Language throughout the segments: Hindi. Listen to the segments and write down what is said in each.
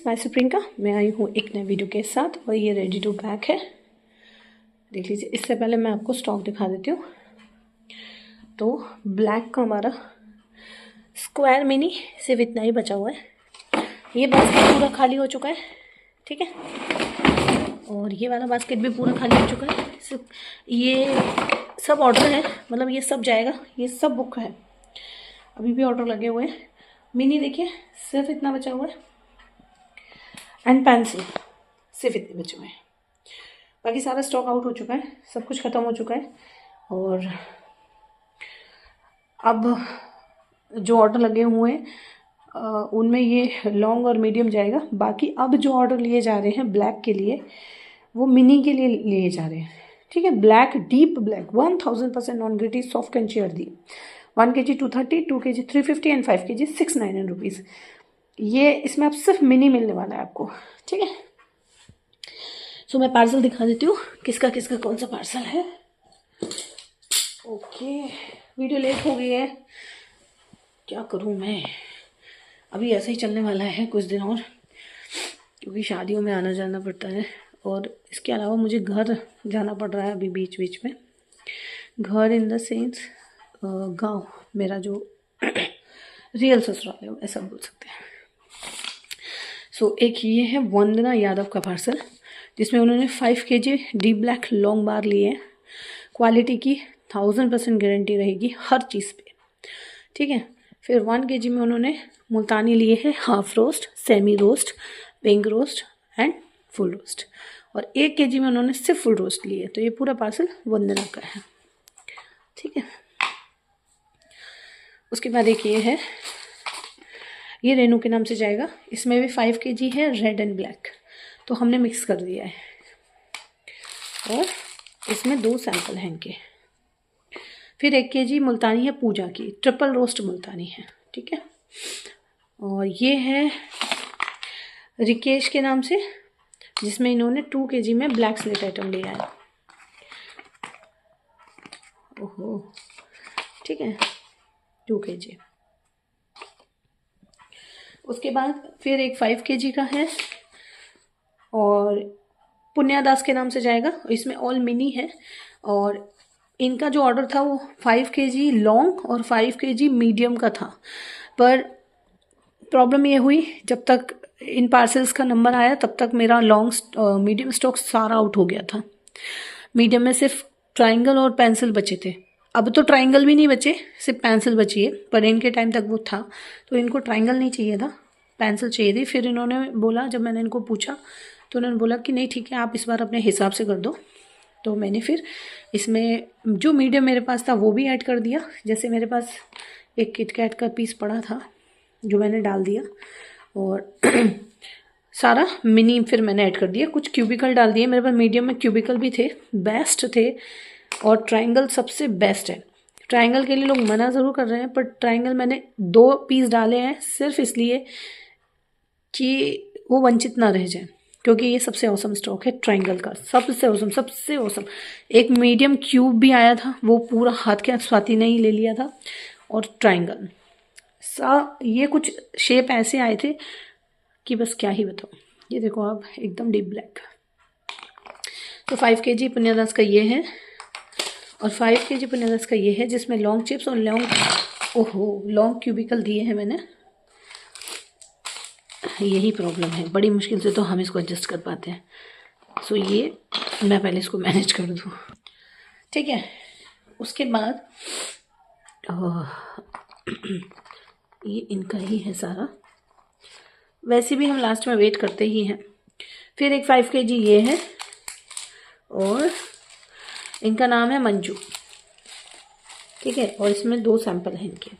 मैं सुप्रियंका, मैं आई हूँ एक नए वीडियो के साथ और ये रेडी टू पैक है। देख लीजिए। इससे पहले मैं आपको स्टॉक दिखा देती हूँ। तो ब्लैक का हमारा स्क्वायर मिनी सिर्फ इतना ही बचा हुआ है। ये बास्केट पूरा खाली हो चुका है, ठीक है। और ये वाला बास्केट भी पूरा खाली हो चुका है। सिर्फ ये सब ऑर्डर है, मतलब ये सब जाएगा, ये सब बुक है। अभी भी ऑर्डर लगे हुए हैं। मिनी देखिए सिर्फ इतना बचा हुआ है एंड पेंसिल सिर्फ इतने बचे हुए हैं। बाकी सारा स्टॉक आउट हो चुका है, सब कुछ ख़त्म हो चुका है। और अब जो ऑर्डर लगे हुए हैं उनमें ये लॉन्ग और मीडियम जाएगा। बाकी अब जो ऑर्डर लिए जा रहे हैं ब्लैक के लिए, वो मिनी के लिए लिए जा रहे हैं, ठीक है। Black, deep black 1000% non gritty soft and share the 1 kg 230, 2 kg 350 and 5 kg 699 rupees. ये इसमें अब सिर्फ मिनी मिलने वाला है आपको, ठीक है। सो मैं पार्सल दिखा देती हूँ, किसका किसका कौन सा पार्सल है। ओके, वीडियो लेट हो गई है, क्या करूँ मैं। अभी ऐसे ही चलने वाला है कुछ दिन और, क्योंकि शादियों में आना जाना पड़ता है। और इसके अलावा मुझे घर जाना पड़ रहा है अभी बीच बीच में। घर इन द सेंस गाँव, मेरा जो रियल ससुराल है ऐसा बोल सकते हैं। सो एक ये है वंदना यादव का पार्सल, जिसमें उन्होंने 5 kg डीप ब्लैक लॉन्ग बार लिए हैं। क्वालिटी की 1000% गारंटी रहेगी हर चीज़ पे, ठीक है। फिर 1 kg में उन्होंने मुल्तानी लिए हैं half roast, semi roast, pink roast and full roast. और 1 kg में उन्होंने सिर्फ फुल रोस्ट लिए। तो ये पूरा पार्सल वंदना का है, ठीक है। उसके बाद एक ये है, ये रेनू के नाम से जाएगा। इसमें भी 5 kg है रेड एंड ब्लैक, तो हमने मिक्स कर दिया है। और इसमें 2 सैंपल हैं इनके। फिर 1 kg मुल्तानी है पूजा की, ट्रिपल रोस्ट मुल्तानी है, ठीक है। और ये है रिकेश के नाम से, जिसमें इन्होंने 2 kg में ब्लैक स्लेट आइटम लिया है। ओहो, ठीक है, 2 kg। उसके बाद फिर एक 5 kg का है और पुण्या दास के नाम से जाएगा। इसमें ऑल मिनी है। और इनका जो ऑर्डर था वो 5 kg लॉन्ग और 5 kg मीडियम का था। पर प्रॉब्लम ये हुई, जब तक इन पार्सल्स का नंबर आया तब तक मेरा लॉन्ग मीडियम स्टॉक सारा आउट हो गया था। मीडियम में सिर्फ ट्राइंगल और पेंसिल बचे थे। अब तो ट्राइंगल भी नहीं बचे, सिर्फ पेंसिल बची है। पर इनके टाइम तक वो था, तो इनको ट्राइंगल नहीं चाहिए था, पेंसिल चाहिए थी। फिर इन्होंने बोला, जब मैंने इनको पूछा तो उन्होंने बोला कि नहीं ठीक है, आप इस बार अपने हिसाब से कर दो। तो मैंने फिर इसमें जो मीडियम मेरे पास था वो भी ऐड कर दिया। जैसे मेरे पास एक किटकैट का पीस पड़ा था जो मैंने डाल दिया, और सारा मिनी फिर मैंने ऐड कर दिया। कुछ क्यूबिकल डाल दिए, मेरे पास मीडियम में क्यूबिकल भी थे, बेस्ट थे। और ट्राइंगल सबसे बेस्ट है। ट्राइंगल के लिए लोग मना ज़रूर कर रहे हैं, पर ट्राइंगल मैंने 2 पीस डाले हैं सिर्फ इसलिए कि वो वंचित ना रह जाए, क्योंकि ये सबसे औसम स्टॉक है ट्राइंगल का, सबसे औसम, सबसे औसम। एक मीडियम क्यूब भी आया था, वो पूरा हाथ के स्वाति ने ही ले लिया था। और ट्राइंगल ये कुछ शेप ऐसे आए थे कि बस क्या ही बताओ। ये देखो आप, एकदम डीप ब्लैक। तो 5 kg पुण्यदास का ये है और 5 kg पुण्यदास का ये है, जिसमें लॉन्ग चिप्स और लॉन्ग क्यूबिकल दिए हैं मैंने। यही प्रॉब्लम है, बड़ी मुश्किल से तो हम इसको एडजस्ट कर पाते हैं। सो ये मैं पहले इसको मैनेज कर दूँ, ठीक है। उसके बाद ये इनका ही है सारा। वैसे भी हम लास्ट में वेट करते ही हैं। फिर एक 5 kg ये है और इनका नाम है मंजू, ठीक है। और इसमें 2 सैंपल हैं इनके।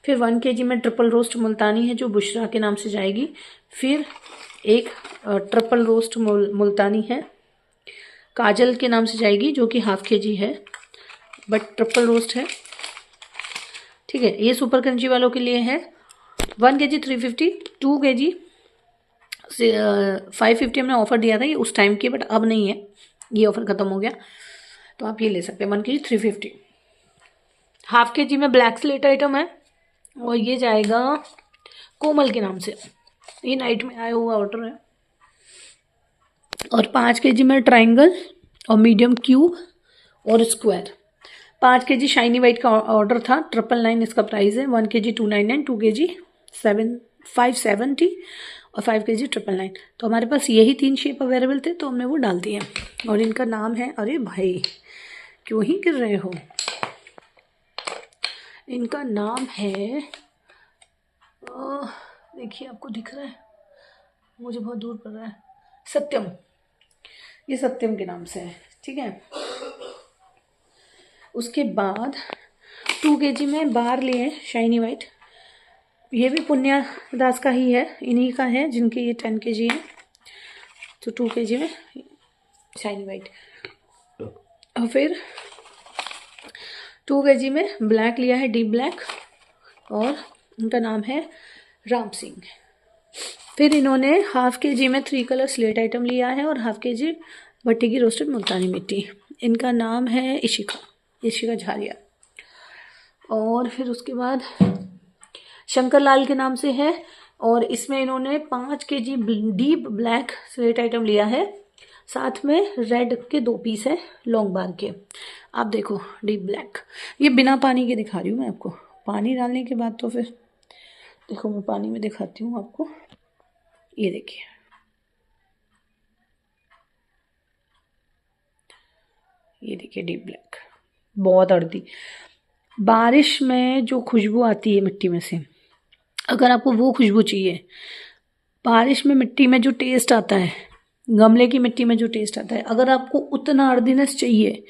फिर 1 kg में ट्रिपल रोस्ट मुल्तानी है, जो बुशरा के नाम से जाएगी। फिर एक ट्रिपल रोस्ट मुल्तानी है, काजल के नाम से जाएगी, जो कि हाफ kg है बट ट्रिपल रोस्ट है, ठीक है। ये सुपर क्रंची वालों के लिए है। 1 kg 350, 2 kg 550 हमने ऑफ़र दिया था ये उस टाइम की, बट अब नहीं है, ये ऑफ़र ख़त्म हो गया। तो आप ये ले सकते हैं 1 kg 350। हाफ kg में ब्लैक स्लेट आइटम है और ये जाएगा कोमल के नाम से। ये नाइट में आया हुआ ऑर्डर है। और 5 kg में ट्रायंगल और मीडियम क्यूब और स्क्वायर। 5 kg शाइनी वाइट का ऑर्डर था, 999 इसका प्राइस है। 1 kg 299, 2 kg 570 और 5 kg 999। तो हमारे पास यही 3 शेप अवेलेबल थे तो हमने वो डाल दिए। और इनका नाम है, अरे भाई क्यों ही गिर रहे हो, इनका नाम है, देखिए आपको दिख रहा है, मुझे बहुत दूर पड़ रहा है, सत्यम। ये सत्यम के नाम से है, ठीक है। उसके बाद 2 kg में बार लिए शाइनी वाइट, ये भी पुण्या दास का ही है, इन्हीं का है जिनके ये 10 kg है। तो 2 kg में शाइनी वाइट। और फिर 2 kg में ब्लैक लिया है, डीप ब्लैक, और उनका नाम है राम सिंह। फिर इन्होंने 1/2 kg में 3 कलर स्लेट आइटम लिया है और 1/2 kg भट्टी की रोस्टेड मुल्तानी मिट्टी। इनका नाम है इशिका झारिया। और फिर उसके बाद शंकर लाल के नाम से है, और इसमें इन्होंने 5 kg deep black slate item लिया है, साथ में रेड के 2 पीस है लॉन्ग बार के। आप देखो डीप ब्लैक, ये बिना पानी के दिखा रही हूँ मैं आपको, पानी डालने के बाद तो फिर देखो मैं पानी में दिखाती हूँ आपको। ये देखिए, ये देखिए डीप ब्लैक, बहुत अर्दी। बारिश में जो खुशबू आती है मिट्टी में से, अगर आपको वो खुशबू चाहिए, बारिश में मिट्टी में जो टेस्ट आता है, गमले की मिट्टी में जो टेस्ट आता है, अगर आपको उतना अर्दीनेस चाहिए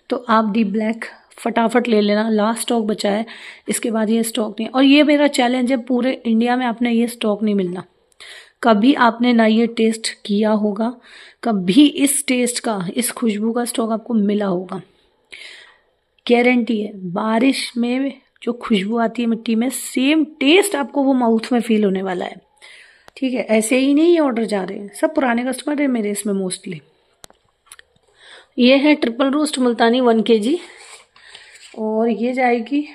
तो आप डीप ब्लैक फटाफट ले लेना। लास्ट स्टॉक बचा है, इसके बाद ये स्टॉक नहीं। और ये मेरा चैलेंज है, पूरे इंडिया में आपने ये स्टॉक नहीं मिलना। कभी आपने ना ये टेस्ट किया होगा, कभी इस टेस्ट का, इस खुशबू का स्टॉक आपको मिला होगा, गारंटी है। बारिश में जो खुशबू आती है मिट्टी में, सेम टेस्ट आपको वो माउथ में फील होने वाला है, ठीक है। ऐसे ही नहीं ये ऑर्डर जा रहे हैं, सब पुराने कस्टमर है मेरे इसमें मोस्टली। ये है ट्रिपल रोस्ट मुल्तानी 1 kg, और ये जाएगी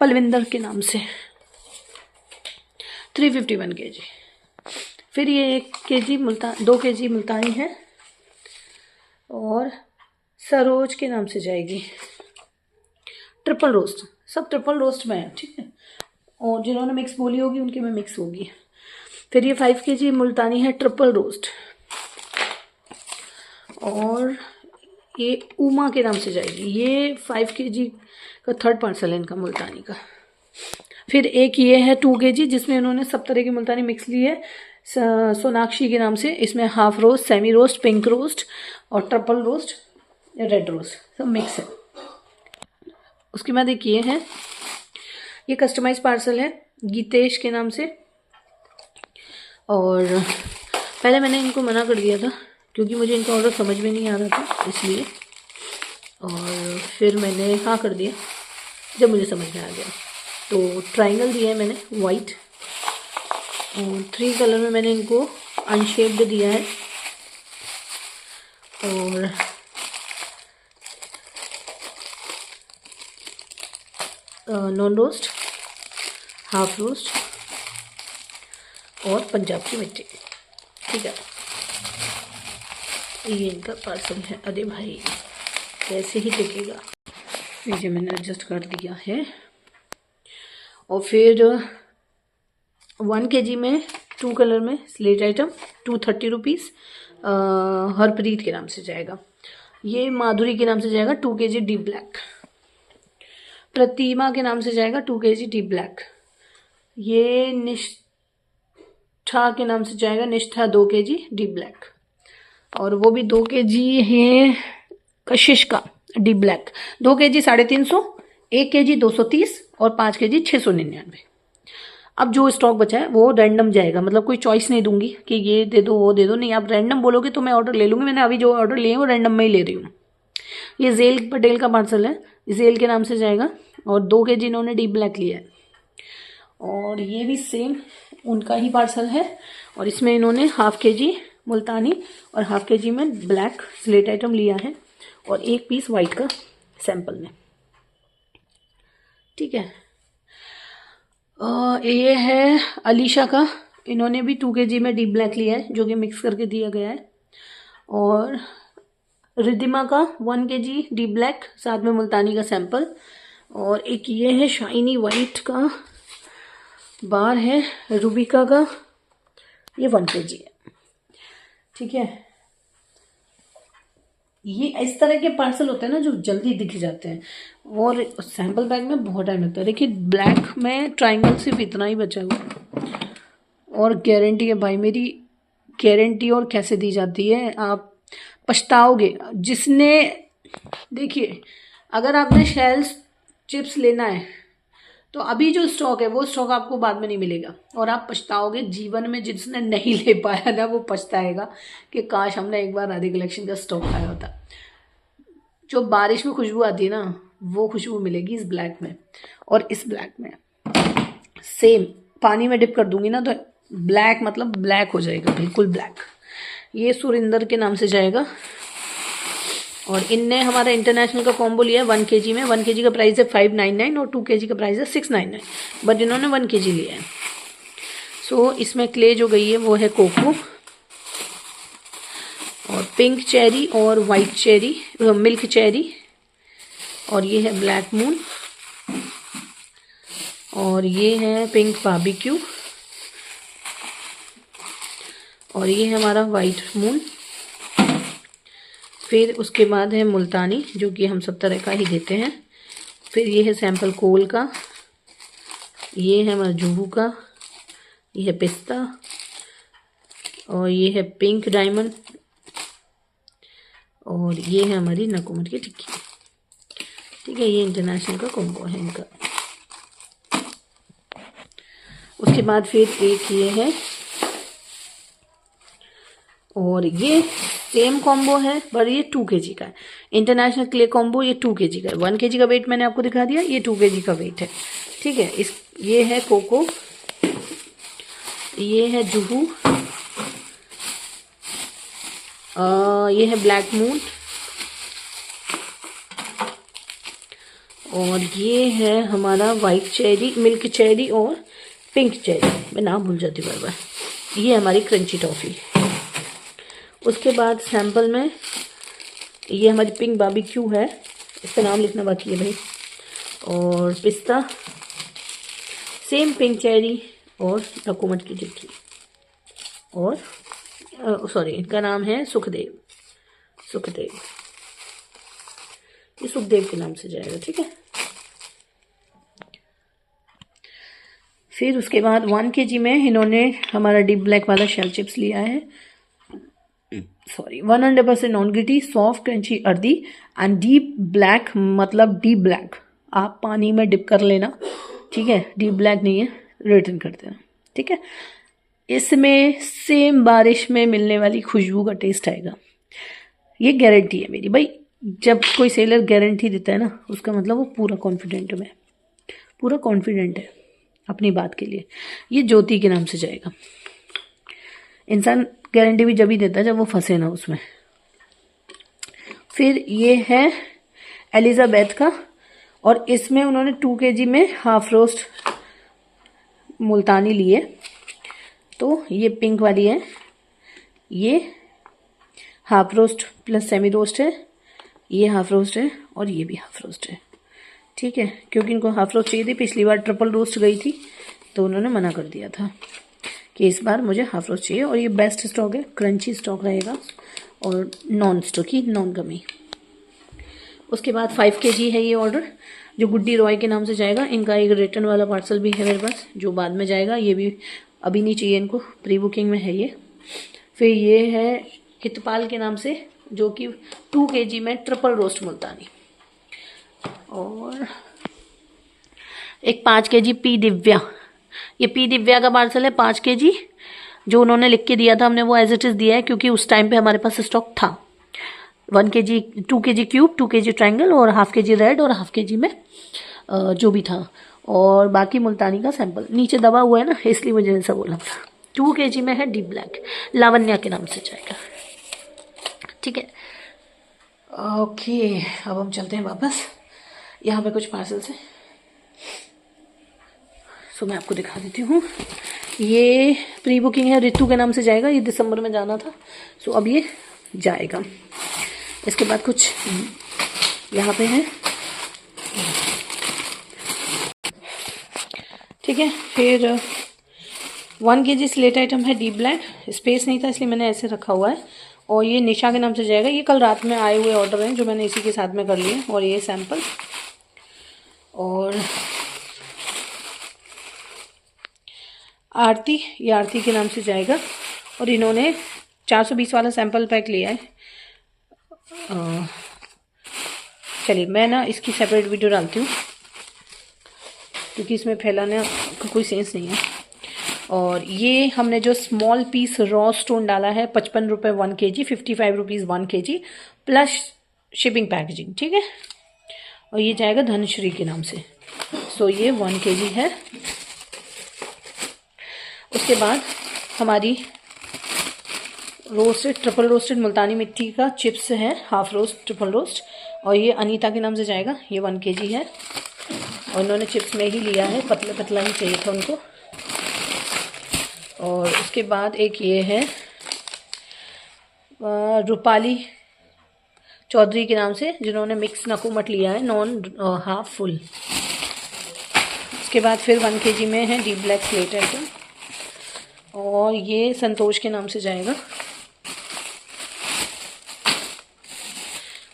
पलविंदर के नाम से 351 kg। फिर ये 1 kg 2 kg मुल्तानी है, और सरोज के नाम से जाएगी ट्रिपल रोस्ट। सब ट्रिपल रोस्ट में है, ठीक है। और जिन्होंने मिक्स बोली होगी उनके में मिक्स होगी। फिर ये 5 kg मुल्तानी है ट्रिपल रोस्ट, और ये उमा के नाम से जाएगी। ये 5 kg का 3rd पार्सल है इनका मुल्तानी का। फिर एक ये है 2 kg, जिसमें इन्होंने सब तरह की मुल्तानी मिक्स ली है, सोनाक्षी के नाम से। इसमें half roast, semi roast, pink roast और ट्रिपल रोस्ट, रेड रोस्ट, सब मिक्स है। उसके बाद एक ये है, ये कस्टमाइज पार्सल है गीतेश के नाम से। और पहले मैंने इनको मना कर दिया था क्योंकि मुझे इनका ऑर्डर समझ में नहीं आ रहा था, इसलिए। और फिर मैंने हाँ कर दिया जब मुझे समझ में आ गया। तो ट्रायंगल दिया है मैंने वाइट, और 3 कलर में मैंने इनको अनशेप्ड दिया है। और नॉन रोस्ट, हाफ रोस्ट और पंजाब की मिर्ची, ठीक है। ये इनका पार्सल है। अरे भाई कैसे ही टिकेगा, ये मैंने एडजस्ट कर दिया है। और फिर 1 kg में 2 कलर में स्लेट आइटम 230 रुपीज़ हरप्रीत के नाम से जाएगा। ये माधुरी के नाम से जाएगा 2 kg डीप ब्लैक। प्रतिमा के नाम से जाएगा 2 kg डीप ब्लैक। ये निष्ठा के नाम से जाएगा निष्ठा 2 kg डीप ब्लैक, और वो भी 2 kg है कशिश का डीप ब्लैक। 2 kg 350, 1 kg 230 और 5 kg 699। अब जो स्टॉक बचा है वो रैंडम जाएगा, मतलब कोई चॉइस नहीं दूंगी कि ये दे दो वो दे दो, नहीं। आप रैंडम बोलोगे तो मैं ऑर्डर ले लूँगी। मैंने अभी जो ऑर्डर लिए हैं वो रैंडम में ही ले रही हूँ। ये जेल पटेल का पार्सल है, जेल के नाम से जाएगा, और 2 kg इन्होंने डीप ब्लैक लिया है। और ये भी सेम उनका ही पार्सल है, और इसमें इन्होंने 1/2 kg मुल्तानी और 1/2 kg में ब्लैक स्लेट आइटम लिया है, और 1 पीस वाइट का सैंपल में, ठीक है। ये है अलीशा का इन्होंने भी 2 kg में डीप ब्लैक लिया है जो कि मिक्स करके दिया गया है। और रिद्धिमा का 1 kg डीप ब्लैक, साथ में मुल्तानी का सैंपल। और एक ये है शाइनी वाइट का बार है, रूबिका का, ये 1 kg है। ठीक है, ये इस तरह के पार्सल होते हैं ना जो जल्दी दिख जाते हैं, और सैंपल बैग में बहुत टाइम लगता है। देखिए ब्लैक में ट्रायंगल सिर्फ इतना ही बचा हुआ, और गारंटी है भाई मेरी, गारंटी और कैसे दी जाती है, आप पछताओगे। जिसने, देखिए अगर आपने शेल्स चिप्स लेना है तो अभी जो स्टॉक है वो स्टॉक आपको बाद में नहीं मिलेगा, और आप पछताओगे जीवन में। जिसने नहीं ले पाया ना वो पछताएगा कि काश हमने एक बार आधी कलेक्शन का स्टॉक लाया होता। जो बारिश में खुशबू आती है ना वो खुशबू मिलेगी इस ब्लैक में। और इस ब्लैक में सेम पानी में डिप कर दूंगी ना तो ब्लैक मतलब ब्लैक हो जाएगा, बिल्कुल ब्लैक। ये सुरिंदर के नाम से जाएगा, और इनने हमारा इंटरनेशनल का कॉम्बो लिया है 1 kg में। 1 kg का प्राइस है 599 और 2 kg का प्राइस है 699, बट इन्होंने 1 kg लिया है। सो इसमें क्ले जो गई है वो है कोको और पिंक चेरी और वाइट चेरी, मिल्क चेरी, और ये है ब्लैक मून, और ये है पिंक बारबेक्यू, और ये है हमारा वाइट मून। फिर उसके बाद है मुल्तानी जो कि हम सब तरह का ही देते हैं। फिर ये है सैंपल कोल का, ये है हमारा जुहू का, ये है पिस्ता, और ये है पिंक डायमंड, और ये है हमारी नकुमट की टिक्की। ठीक है, ये इंटरनेशनल का कॉम्बो है इनका। उसके बाद फिर एक ये है, और ये सेम कॉम्बो है पर ये 2 kg का है। इंटरनेशनल क्ले कॉम्बो ये 2 kg का है। 1 kg का वेट मैंने आपको दिखा दिया, ये 2 kg का वेट है। ठीक है, ये है कोको, ये है जुहू, ये है ब्लैक मून, और ये है हमारा वाइट चेरी, मिल्क चेरी और पिंक चेरी, मैं नाम भूल जाती हूँ बार बार। ये हमारी क्रंची टॉफ़ी। उसके बाद सैंपल में ये हमारी पिंक बारबेक्यू है, इसका नाम लिखना बाकी है भाई, और पिस्ता, सेम पिंक चेरी और नकुमट की टिक्की, और सॉरी इनका नाम है सुखदेव, सुखदेव, ये सुखदेव के नाम से जाएगा। ठीक है, फिर उसके बाद 1 kg में इन्होंने हमारा डीप ब्लैक वाला शेल चिप्स लिया है, sorry 100% non gritty, soft crunchy earthy and deep black, मतलब डीप ब्लैक आप पानी में डिप कर लेना। ठीक है, डीप ब्लैक नहीं है, रिटर्न कर देना। ठीक है, इसमें सेम बारिश में मिलने वाली खुशबू का टेस्ट आएगा, ये गारंटी है मेरी भाई। जब कोई सेलर गारंटी देता है ना उसका मतलब वो पूरा कॉन्फिडेंट है, पूरा कॉन्फिडेंट है अपनी बात के लिए। ये ज्योति के नाम से जाएगा। इंसान गारंटी भी जब ही देता है जब वो फंसे ना उसमें। फिर ये है एलिजाबेथ का, और इसमें उन्होंने 2 kg में हाफ रोस्ट मुल्तानी लिए, तो ये पिंक वाली है, ये half roast plus semi roast है, ये हाफ रोस्ट है, और ये भी हाफ रोस्ट है। ठीक है, क्योंकि इनको हाफ रोस्ट चाहिए थी, पिछली बार ट्रिपल रोस्ट गई थी तो उन्होंने मना कर दिया था कि इस बार मुझे हाफ रोस्ट चाहिए। और ये बेस्ट स्टॉक है, क्रंची स्टॉक रहेगा और नॉन स्टॉकी, नॉन गमी। उसके बाद 5 kg है ये ऑर्डर जो गुड्डी रॉय के नाम से जाएगा। इनका एक रिटर्न वाला पार्सल भी है मेरे पास जो बाद में जाएगा, ये भी अभी नहीं चाहिए इनको, प्री बुकिंग में है ये। फिर ये है हितपाल के नाम से जो कि 2 kg में ट्रिपल रोस्ट मुल्तानी, और एक 5 kg पी दिव्या, ये पी दिव्या का पार्सल है 5 kg, जो उन्होंने लिख के दिया था हमने वो एज इट इज़ दिया है क्योंकि उस टाइम पे हमारे पास स्टॉक था। 1 kg, 2 kg cube, 2 kg triangle और हाफ kg रेड और हाफ kg में जो भी था, और बाकी मुल्तानी का सैंपल नीचे दबा हुआ है ना, इसलिए मुझे ऐसा बोला था। 2 kg में है डीप ब्लैक, लावण्या के नाम से जाएगा। ठीक है, ओके, अब हम चलते हैं वापस। यहाँ पे कुछ पार्सल्स हैं, सो मैं आपको दिखा देती हूँ। ये प्री बुकिंग है, रितु के नाम से जाएगा, ये दिसंबर में जाना था। सो अब ये जाएगा। इसके बाद कुछ यहाँ पे है, ठीक है। फिर 1 kg स्लेट आइटम है डीप ब्लैक, स्पेस नहीं था इसलिए मैंने ऐसे रखा हुआ है। और ये निशा के नाम से जाएगा। ये कल रात में आए हुए ऑर्डर हैं जो मैंने इसी के साथ में कर लिए। और ये सैंपल, और आरती, ये आरती के नाम से जाएगा। और इन्होंने 420 वाला सैंपल पैक लिया है। चलिए मैं ना इसकी सेपरेट वीडियो डालती हूँ क्योंकि इसमें फैलाने का कोई सेंस नहीं है। और ये हमने जो स्मॉल पीस रॉ स्टोन डाला है 55 रुपये 1 kg, 55 rupees 1 kg plus shipping packaging, ठीक है। और ये जाएगा धनश्री के नाम से। सो ये 1 kg है। उसके बाद हमारी रोस्टेड, ट्रिपल रोस्टेड मुल्तानी मिट्टी का चिप्स है, हाफ रोस्ट, ट्रिपल रोस्ट। और ये अनीता के नाम से जाएगा, ये 1 kg है। और इन्होंने चिप्स में ही लिया है, पतला पतला ही चाहिए था उनको। और उसके बाद एक ये है रूपाली चौधरी के नाम से, जिन्होंने मिक्स नकुमट लिया है, नॉन हाफ फुल। उसके बाद फिर 1 kg में है डीप ब्लैक स्लेट आइटम। और ये संतोष के नाम से जाएगा।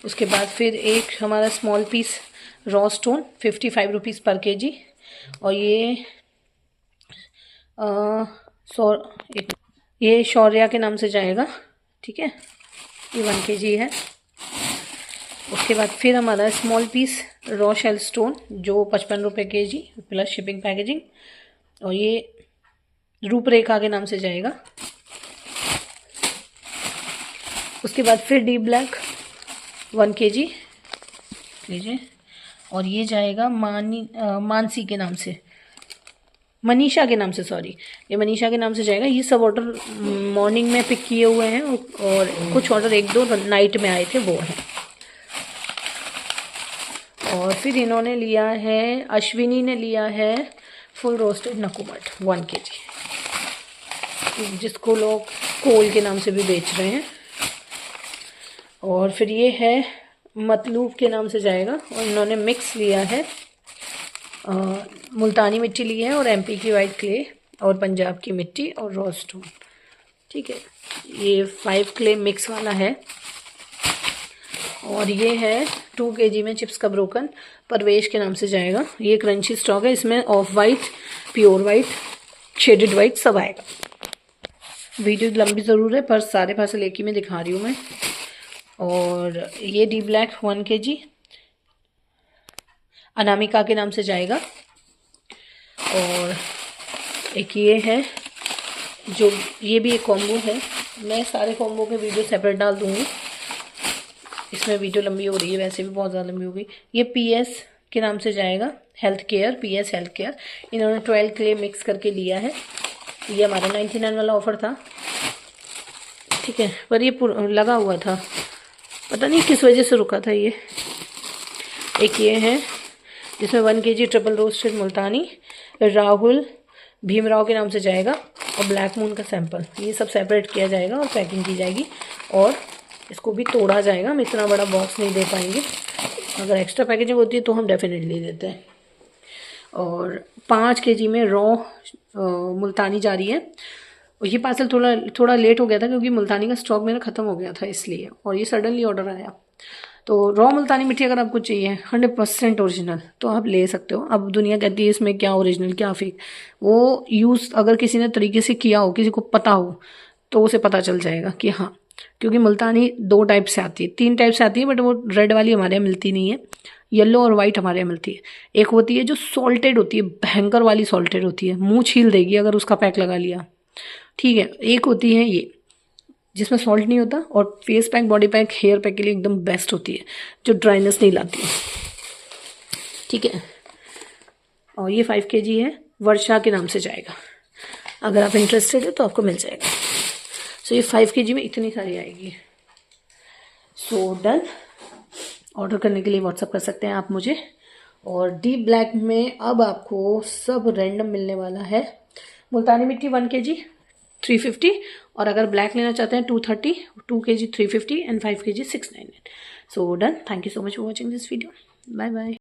उसके बाद फिर एक हमारा small piece raw stone 55 rupees पर kg। और ये शौर्या के नाम से जाएगा, ठीक है। ये 1 kg है। उसके बाद फिर हमारा small piece raw shell stone जो 55 रुपये kg प्लस शिपिंग पैकेजिंग। और ये रूपरेखा के नाम से जाएगा। उसके बाद फिर डीप ब्लैक 1 kg लीजिए। और ये जाएगा मानसी के नाम से, मनीषा के नाम से, सॉरी, ये मनीषा के नाम से जाएगा। ये सब ऑर्डर मॉर्निंग में पिक किए हुए हैं और कुछ ऑर्डर 1-2 नाइट में आए थे, वो हैं। और फिर इन्होंने लिया है, अश्विनी ने लिया है फुल रोस्टेड नकुमट 1 kg, जिसको लोग कोल के नाम से भी बेच रहे हैं। और फिर ये है मतलूब के नाम से जाएगा। और इन्होंने मिक्स लिया है, मुल्तानी मिट्टी ली है और MP की वाइट क्ले और पंजाब की मिट्टी और रॉ स्टोन, ठीक है। ये 5 क्ले मिक्स वाला है। और ये है 2 kg में चिप्स का ब्रोकन, परवेश के नाम से जाएगा। ये क्रंची स्टॉक है, इसमें of white, pure white, shaded white सब आएगा। वीडियो लंबी ज़रूर है पर सारे पार्सल एक ही में दिखा रही हूँ मैं। और ये डी ब्लैक 1 kg अनामिका के नाम से जाएगा। और एक ये है जो, ये भी एक कॉम्बो है। मैं सारे कॉम्बो के वीडियो सेपरेट डाल दूँगी, इसमें वीडियो लंबी हो रही है, वैसे भी बहुत ज़्यादा लंबी हो गई। ये PS के नाम से जाएगा, health care, PS health care. इन्होंने 12 क्ले मिक्स करके लिया है। ये हमारा 99 वाला ऑफर था, ठीक है, पर ये लगा हुआ था, पता नहीं किस वजह से रुका था ये। एक ये है जिसमें 1 kg ट्रिपल रोस्टेड मुल्तानी, राहुल भीमराव के नाम से जाएगा। और ब्लैक मून का सैंपल, ये सब सेपरेट किया जाएगा और पैकिंग की जाएगी। और इसको भी तोड़ा जाएगा, हम इतना बड़ा बॉक्स नहीं दे पाएंगे, अगर एक्स्ट्रा पैकेजिंग होती है तो हम डेफिनेटली देते हैं। और 5 kg में रॉ मुल्तानी जा रही है। और ये पार्सल थोड़ा लेट हो गया था क्योंकि मुल्तानी का स्टॉक मेरा ख़त्म हो गया था इसलिए, और ये सडनली ऑर्डर आया। तो रॉ मुल्तानी मिट्टी अगर आपको चाहिए 100% ओरिजिनल तो आप ले सकते हो। अब दुनिया कहती है इसमें क्या ओरिजिनल क्या फेक, वो यूज़ अगर किसी ने तरीके से किया हो, किसी को पता हो, तो उसे पता चल जाएगा कि हाँ, क्योंकि मुल्तानी 2 टाइप से आती है, 3 टाइप से आती है, बट वो रेड वाली हमारे यहाँ मिलती नहीं है, येलो और वाइट हमारे यहाँ मिलती है। एक होती है जो सॉल्टेड होती है, भयंकर वाली सॉल्टेड होती है, मुंह छील देगी अगर उसका पैक लगा लिया, ठीक है। एक होती है ये जिसमें सॉल्ट नहीं होता, और face pack, body pack, hair pack के लिए एकदम बेस्ट होती है, जो ड्राइनेस नहीं लाती है, ठीक है। और ये 5 kg है, वर्षा के नाम से जाएगा। अगर आप इंटरेस्टेड है तो आपको मिल जाएगा। सो ये 5 kg में इतनी सारी आएगी। So done. ऑर्डर करने के लिए व्हाट्सअप कर सकते हैं आप मुझे। और डीप ब्लैक में अब आपको सब रैंडम मिलने वाला है। मुल्तानी मिट्टी 1 kg 350, और अगर ब्लैक लेना चाहते हैं 230, 2 kg 350 and 5 kg 699। So done. Thank you so much for watching this video. Bye bye.